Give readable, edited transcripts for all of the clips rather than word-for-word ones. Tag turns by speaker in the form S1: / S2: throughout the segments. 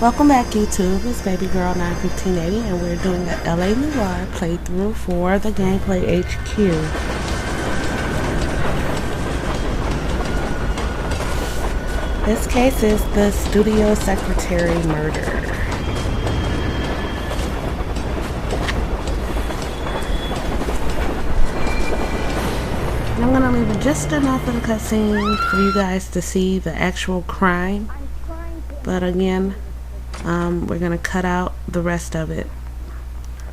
S1: Welcome back, YouTube. It's Baby Girl 91580, and we're doing the LA Noire playthrough for the Gameplay HQ. This case is the studio secretary murder. I'm going to leave just enough of the cutscene for you guys to see the actual crime. But again, we're going to cut out the rest of it.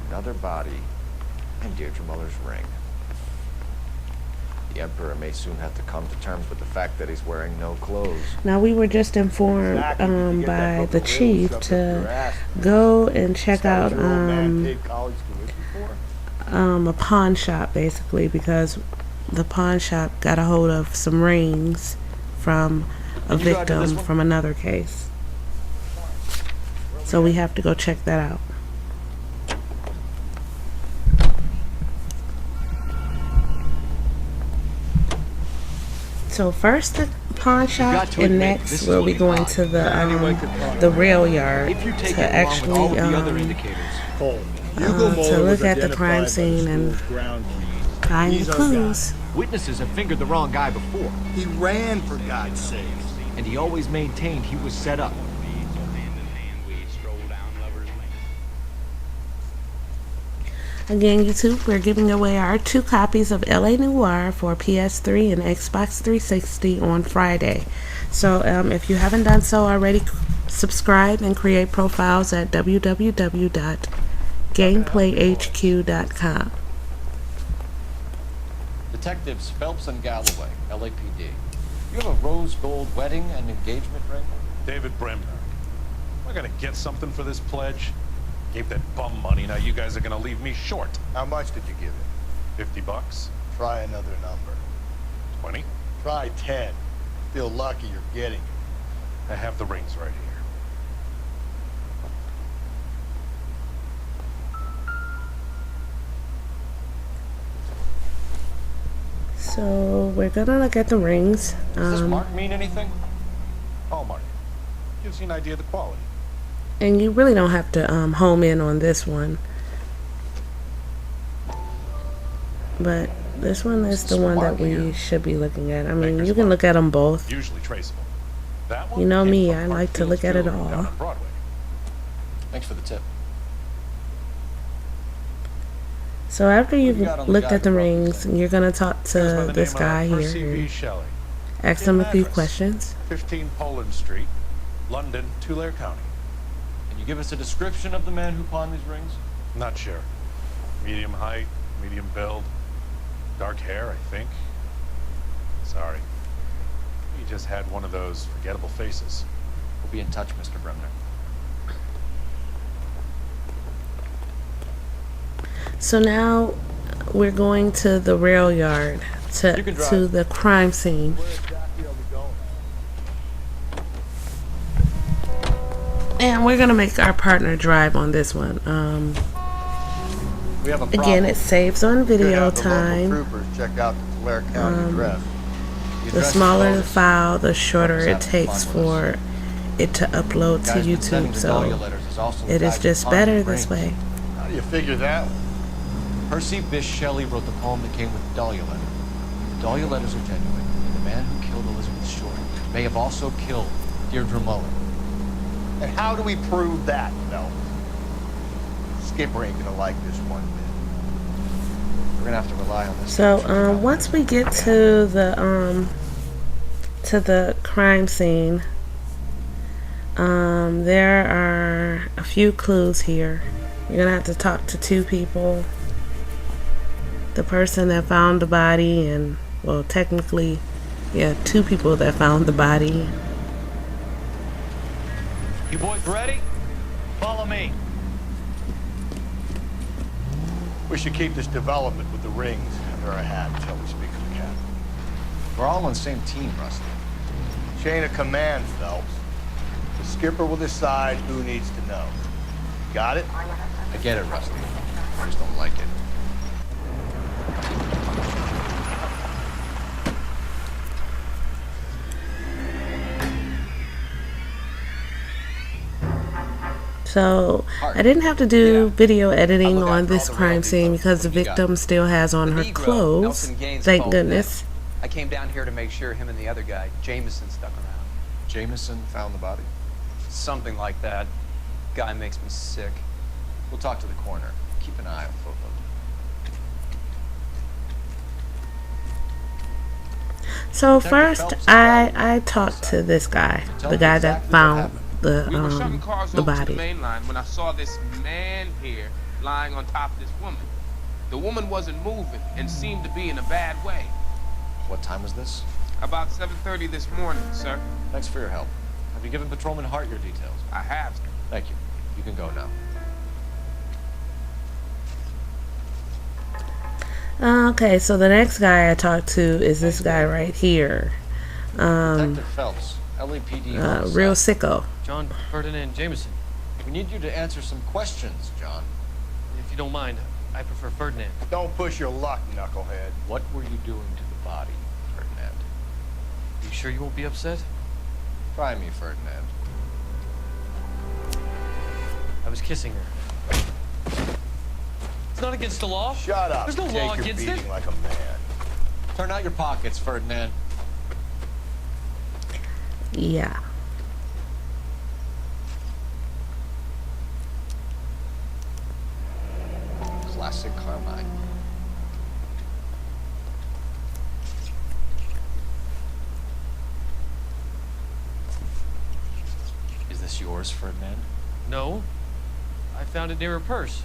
S2: Another body in Deirdre Muller's ring. The Emperor may soon have to come to terms with the fact that he's wearing no clothes.
S1: Now, we were just informed by the chief to go and check out a pawn shop, basically, because the pawn shop got a hold of some rings from a victim from another case. So we have to go check that out. So first the pawn shop, and next we'll be going to the rail yard to actually to look at the crime scene and find the clues.
S3: Witnesses have fingered the wrong guy before.
S4: He ran, for God's sake.
S3: And he always maintained he was set up.
S1: Again, YouTube, we're giving away our 2 copies of LA Noire for PS3 and Xbox 360 on Friday. So if you haven't done so already, subscribe and create profiles at www.gameplayhq.com.
S2: Detectives Phelps and Galloway, LAPD. You have a rose gold wedding and engagement ring?
S5: David Bremner. Am I gonna get something for this pledge? Gave that bum money, now you guys are gonna leave me short.
S4: How much did you give him?
S5: $50?
S4: Try another number.
S5: 20?
S4: Try 10. Feel lucky you're getting it.
S5: I have the rings right here.
S1: So we're gonna look at the rings.
S2: Does this mark mean anything?
S5: Hallmark. Gives you an idea of the quality.
S1: And you really don't have to home in on this one. But this one is the one that we should be looking at. I mean, you can look at them both.
S5: Usually traceable. That one
S1: you know me, I like to look at it all.
S2: Thanks for the tip.
S1: So after you've looked at the rings, you're going to talk to this guy here. Ask him a few questions.
S5: 15 Poland Street, London, Tulare County.
S2: Can you give us a description of the man who pawned these rings?
S5: Not sure. Medium height, medium build, dark hair, I think. Sorry. He just had one of those forgettable faces.
S2: We'll be in touch, Mr. Bremner.
S1: So now we're going to the rail yard, to the crime scene. And we're gonna make our partner drive on this one. Again, it saves on video time.
S4: Check out the Tulare County address.
S1: The smaller the file, the shorter it takes for it to upload to YouTube. So it is just better this way.
S4: How do you figure that?
S2: Percy Bysshe Shelley wrote the poem that came with the Dahlia letter. The Dahlia letters are genuine, and the man who killed Elizabeth Short may have also killed Deirdre Muller.
S4: And how do we prove that, Phelps? Skipper ain't gonna like this one bit.
S2: We're gonna have to rely on this.
S1: So once we get to the crime scene, there are a few clues here. You're gonna have to talk to 2 people. The person that found the body, and well, technically, yeah, 2 people that found the body.
S3: You boys ready? Follow me.
S4: We should keep this development with the rings under our hat until we speak to the captain.
S2: We're all on the same team, Rusty.
S4: Chain of command, Phelps. The skipper will decide who needs to know. Got it?
S2: I get it, Rusty. I just don't like it.
S1: So
S2: Hart.
S1: I didn't have to do
S3: Yeah.
S1: video editing
S2: I'll look
S1: on
S2: after
S1: this
S2: all the
S1: crime
S2: royalties
S1: scene
S2: of
S1: because the
S2: what you got.
S1: victim still has on her
S6: Negro,
S1: clothes.
S6: Nelson Gaines
S1: Thank
S6: called him
S1: goodness.
S6: that. I came down here to make sure him and the other guy, Jameson, stuck around.
S2: Jameson found the body.
S6: Something like that. Guy makes me sick.
S2: We'll talk to the coroner. Keep an eye on both of them.
S1: So
S2: Detective
S1: first,
S2: Phelps is
S1: I talked to this guy,
S2: Tell
S1: the
S2: me
S1: guy that
S2: exactly what
S1: found
S2: happened.
S7: We were shuttling
S1: the
S7: cars
S1: the
S7: over to the
S1: body.
S7: main line when I saw this man here lying on top of this woman. The woman wasn't moving and seemed to be in a bad way.
S2: What time was this?
S7: About 7:30 this morning, sir.
S2: Thanks for your help. Have you given Patrolman Hart your details?
S7: I have.
S2: Thank you. You can go now.
S1: Okay, so the next guy I talked to is this guy right here.
S2: Detective Phelps, LAPD.
S1: Real
S2: homicide.
S1: sicko.
S8: John Ferdinand Jameson.
S2: We need you to answer some questions, John.
S8: If you don't mind, I prefer Ferdinand.
S4: Don't push your luck, knucklehead.
S2: What were you doing to the body, Ferdinand?
S8: You sure you won't be upset?
S2: Try me, Ferdinand.
S8: I was kissing her. It's not against the law.
S4: Shut up.
S8: There's no
S4: Take
S8: law
S4: your
S8: against
S4: beating
S8: it.
S4: like a man.
S2: Turn out your pockets, Ferdinand.
S1: Yeah.
S2: Classic Carmine. Is this yours, Ferdinand?
S8: No. I found it near her purse.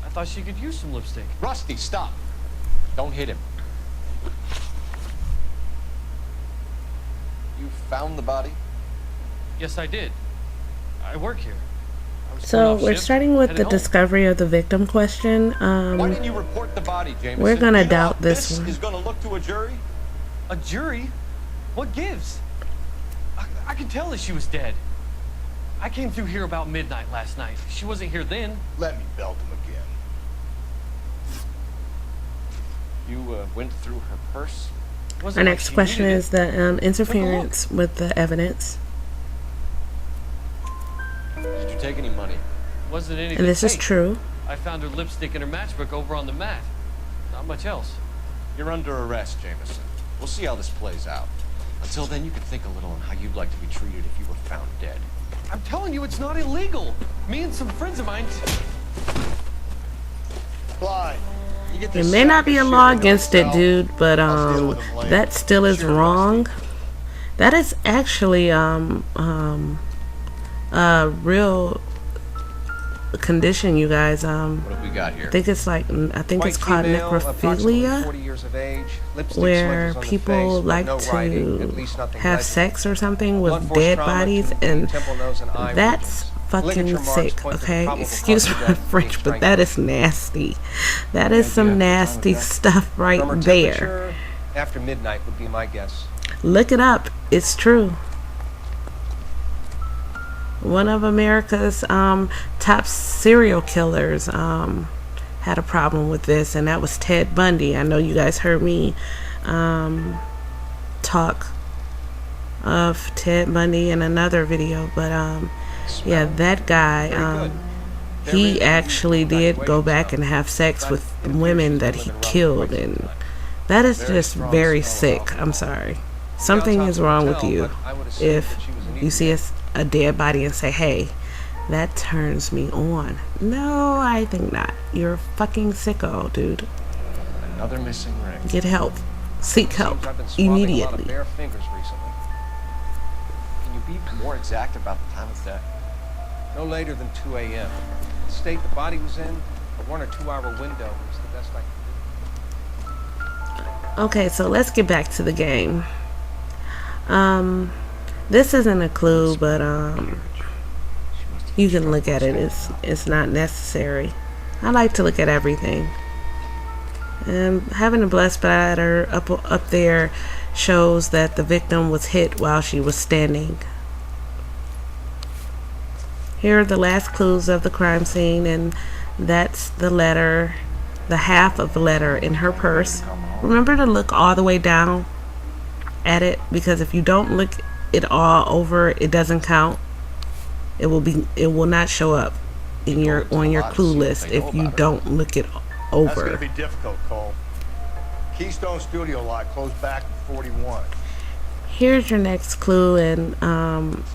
S8: I thought she could use some lipstick.
S2: Rusty, stop. Don't hit him. You found the body?
S8: Yes, I did. I work here. I was
S1: So
S8: pulling off
S1: we're
S8: shift,
S1: starting with
S8: headed
S1: the
S8: home.
S1: discovery of the victim question.
S2: Why didn't you report the body, Jameson?
S1: We're gonna
S2: Do you know how
S1: doubt this one.
S2: is gonna look to a jury?
S8: A jury? What gives? I could tell that she was dead. I came through here about midnight last night. She wasn't here then.
S4: Let me belt him again.
S2: You went through her purse?
S8: Wasn't
S1: Our
S8: like
S1: next
S8: she
S1: question
S8: needed
S1: is
S8: it.
S1: the interference with the evidence.
S2: Did you take any money?
S8: Wasn't anything.
S1: And this is
S8: fake.
S1: true.
S8: I found her lipstick and her matchbook over on the mat. Not much else.
S2: You're under arrest, Jameson. We'll see how this plays out. Until then, you can think a little on how you'd like to be treated if you were found dead.
S8: I'm telling you, it's not illegal. Me and some friends of mine.
S4: Clyde, you get
S1: There
S4: this
S1: may not be a
S4: sack of
S1: law
S4: shit into
S1: against it,
S4: yourself.
S1: dude, but
S4: I'll deal with him later.
S1: that still is
S4: Sure,
S1: wrong. That is actually a real condition, you guys.
S2: What have we got here?
S1: I think it's like it's called necrophilia,
S9: 40 years of age, lipstick
S1: where
S9: smudges on the
S1: people
S9: face,
S1: like
S9: no writing, at
S1: to
S9: least nothing
S1: have
S9: legible.
S1: sex or something with
S9: Blunt force
S1: dead
S9: trauma
S1: bodies,
S9: to the
S1: and
S9: temple, nose, and eye
S1: that's
S9: regions.
S1: fucking
S9: Ligature marks
S1: sick.
S9: point to the
S1: Okay,
S9: probable
S1: excuse
S9: cause of
S1: my
S9: death being
S1: French, but that is nasty. That is some nasty stuff right
S9: From her
S1: there.
S9: temperature, after midnight would be my guess.
S1: Look it up. It's true. One of America's top serial killers had a problem with this, and that was Ted Bundy. I know you guys heard me talk of Ted Bundy in another video, but yeah, that guy, he actually did go back and have sex with women that he killed, and that is just very sick. I'm sorry. Something is wrong with you if you see a dead body and say, hey, that turns me on. No, I think not. You're a fucking sicko, dude.
S2: Another missing ring.
S1: Get help. Seek help
S9: Seems I've been swabbing a lot of
S1: immediately.
S9: bare fingers recently.
S2: Can you be more exact about the time of death?
S9: No later than 2 a.m. The state the body was in, a 1 or 2 hour window was the best I could do.
S1: Okay, so let's get back to the game. This isn't a clue, but you can look at it. It's not necessary. I like to look at everything. And having a blood splatter up there shows that the victim was hit while she was standing. Here are the last clues of the crime scene, and that's the letter, the half of the letter in her purse. Remember to look all the way down at it, because if you don't look it all over, it doesn't count. it will not show up in your on your clue list if you don't look it over.
S4: That's gonna be difficult, Cole. Keystone Studio lot closed back in 41.
S1: Here's your next clue, and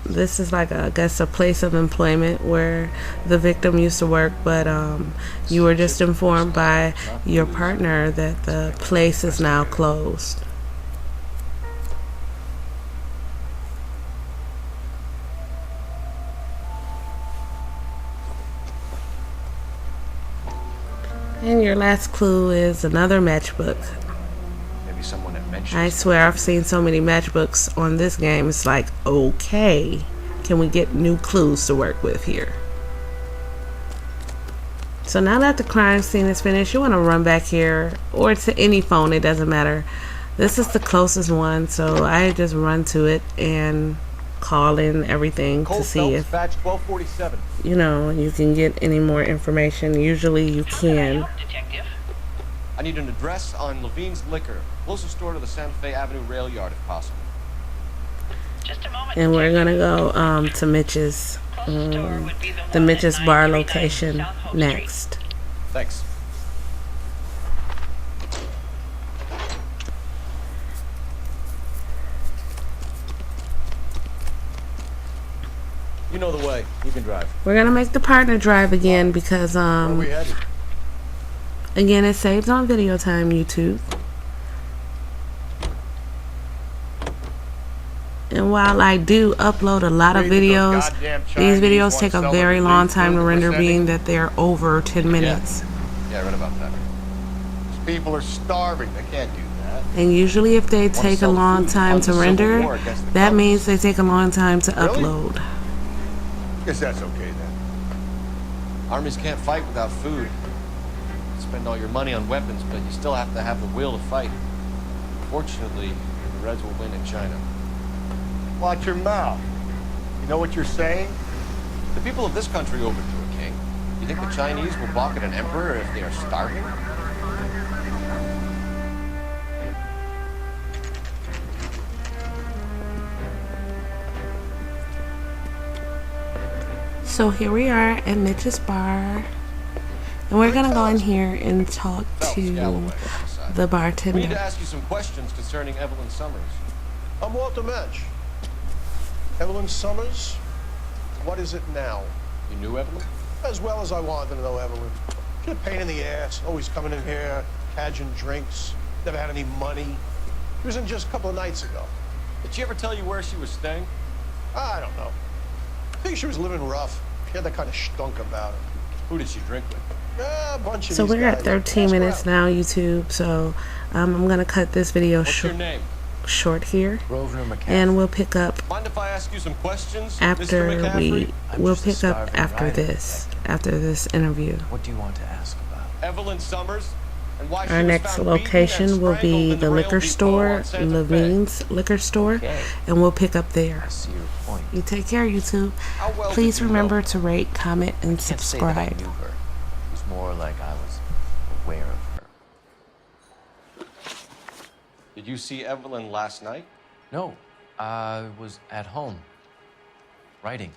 S1: this is like I guess a place of employment where the victim used to work, but you were just informed by your partner that the place is now closed. And your last clue is another matchbook.
S2: Maybe someone had mentioned.
S1: I swear I've seen so many matchbooks on this game. It's like, okay, can we get new clues to work with here? So now that the crime scene is finished, you want to run back here or to any phone, it doesn't matter. This is the closest one, so I just run to it and call in everything to see if,
S2: badge 1247.
S1: you know, you can get any more information. Usually you can.
S2: I need an address on Levine's Liquor, closest store to the Santa Fe Avenue rail yard if possible.
S10: Just a moment.
S1: And we're gonna go to Mitch's, the Mitch's bar location next.
S2: Thanks. You know the way. You can drive.
S1: We're gonna make the partner drive again because
S4: Where are we headed?
S1: again it saves on video time, YouTube. And while I do upload a lot of videos, these videos take a very long time to render, being that they're over 10 minutes.
S2: Yeah, I read about that.
S4: These people are starving. They can't do that.
S1: And usually if they take a long time to render, that means they take a long time to upload.
S4: Guess that's okay then.
S2: Armies can't fight without food. You spend all your money on weapons, but you still have to have the will to fight. Fortunately, the Reds will win in China.
S4: Watch your mouth. You know what you're saying?
S2: The people of this country overthrew a king. You think the Chinese will balk at an emperor if they are starving?
S1: So here we are at Mitch's bar, and we're gonna go in here and talk to the
S2: We
S1: bartender.
S2: need to ask you some questions concerning Evelyn Summers.
S9: I'm Walter Mitch. Evelyn Summers? What is it now?
S2: You knew Evelyn?
S9: As well as I wanted to know Evelyn. She's a pain in the ass, always coming in here, cadging drinks, never had any money. She was in just a couple of nights ago.
S2: Did she ever tell you where she was staying?
S9: I don't know. I think she was living rough. She had that kind of stunk about her.
S2: Who did she drink with?
S9: A bunch of
S1: So
S9: these
S1: we're at
S9: guys.
S1: 13
S9: Ask
S1: minutes
S9: around.
S1: now, YouTube. So I'm gonna cut this video
S2: What's your name?
S1: short here,
S3: Grosvenor McCaffrey.
S1: and we'll pick up
S2: Mind if I ask you some questions, Mr.
S1: after
S2: McCaffrey?
S1: we'll
S3: just a
S1: pick up
S3: starving
S1: after
S3: writer,
S1: this interview.
S3: What do you want to ask about?
S2: Evelyn Summers, and why she
S1: Our
S2: was
S1: next
S2: found beaten
S1: location
S2: and
S1: will be
S2: strangled in
S1: the
S2: rail
S1: liquor
S2: depot
S1: store,
S2: on Santa Fe.
S1: Levine's liquor store,
S3: Okay.
S1: and we'll pick up there.
S3: I see your point.
S1: You take care, YouTube.
S2: How well
S1: Please
S2: did you
S1: remember
S2: know?
S1: to rate, comment, and
S3: Can't say that I
S1: subscribe.
S3: knew her. It was more like I was aware of her.
S2: Did you see Evelyn last night?
S3: No, I was at home, writing.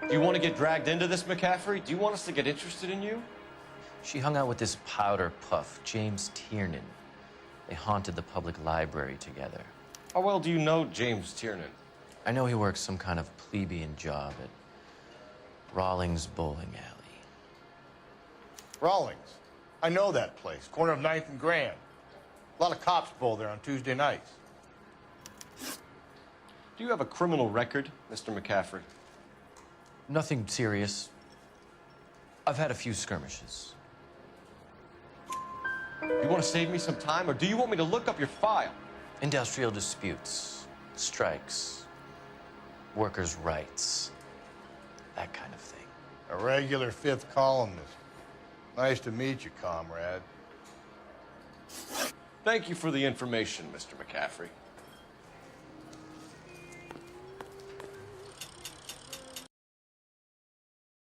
S2: Do you want to get dragged into this, McCaffrey? Do you want us to get interested in you?
S3: She hung out with this powder puff, James Tiernan. They haunted the public library together.
S2: How well do you know James Tiernan?
S3: I know he works some kind of plebeian job at Rawlings Bowling Alley.
S4: Rawlings. I know that place. Corner of 9th and Grand. A lot of cops bowl there on Tuesday nights.
S2: Do you have a criminal record, Mr. McCaffrey?
S3: Nothing serious. I've had a few skirmishes.
S2: You want to save me some time, or do you want me to look up your file?
S3: Industrial disputes, strikes, workers' rights, that kind of thing.
S4: A regular fifth columnist. Nice to meet you, comrade.
S2: Thank you for the information, Mr. McCaffrey.